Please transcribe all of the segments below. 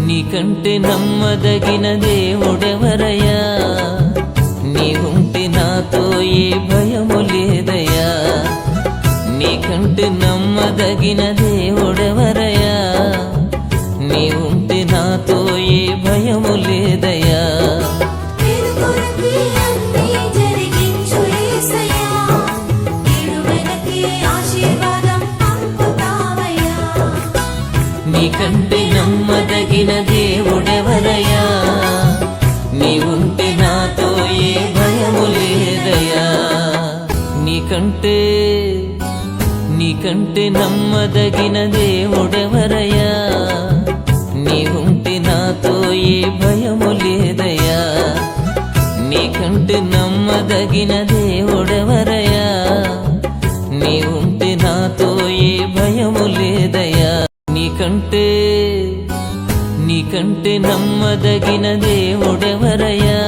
నీకంటే నమ్మదగిన దేవుడెవరయ్యా? నీవుంటే నాతో ఏ భయము లేదయ్యా. నీకంటే నమ్మదగిన దేవుడెవరయ్యా? నీవుంటే నాతో ఏ భయము లేదయ్యా. నీకంటే నమ్మదగిన దేవుడెవరయ్యా? నీవుంటే నాతో ఏ భయము లేదయ్యా. నీకంటే నమ్మదగిన దేవుడెవరయ్యా? నీవుంటే నాతో ఏ భయము లేదయ్యా. నీకంటే నమ్మదగిన దేవుడెవరయ్యా? నీవుంటే నాతో ఏ భయము లేదయ్యా. నీకంటే నమ్మదగిన దేవుడెవరయ్యా?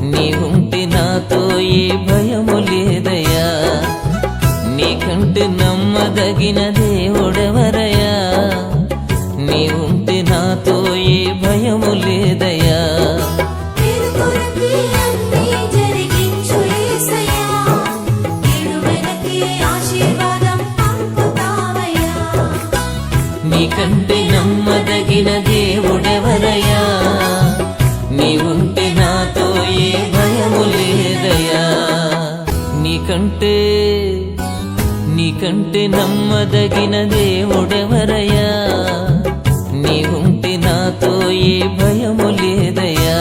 నీవుంటే నాతో ఏ భయము లేదయ్యా. నీకంటే నమ్మదగిన దేవుడెవరయ్యా? నీవుంటే నాతో ఏ భయము లేదయ్యా. నీకంటే నమ్మదగిన దేవుడెవరయ్యా? నీవుంటే నాతో ఏ భయము లేదయ్యా. నీకంటే నమ్మదగిన దేవుడెవరయ్యా? నీవుంటే నాతో ఏ భయము లేదయ్యా.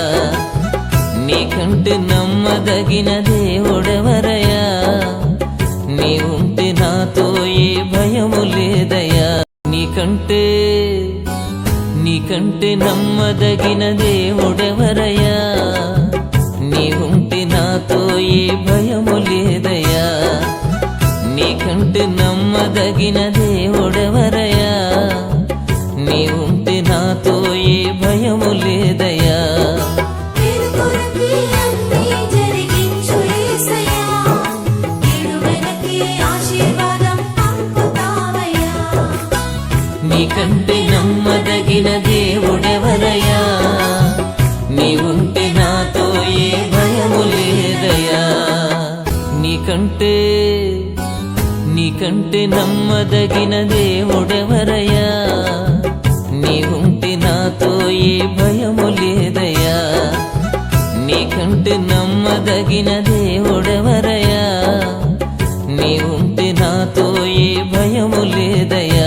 నీకంటే నమ్మదగిన దేవుడెవరయ్యా? నీవుంటే నాతో ఏ భయము లేదయ్యా. నీకంటే నమ్మదగిన దేవుడెవరయ్యా? నీవుంటే నాతో ఏ భయము లేదయ్యా. నీకంటే నమ్మదగిన దేవుడెవరయ్యా? నీవుంటే నాతో ఏ భయము లేదయ్యా. నీకంటే నమ్మదగిన దేవుడెవరయ్యా? నీవుంటే నాతో ఏ భయము లేదయ్యా. నీకంటే నమ్మదగిన దేవుడెవరయ్యా? నీవుంటే నాతో ఏ భయము లేదయ్యా. నీకంటే నమ్మదగిన దేవుడెవరయ్యా? నీవుంటే నాతో ఏ భయము లేదయ్యా.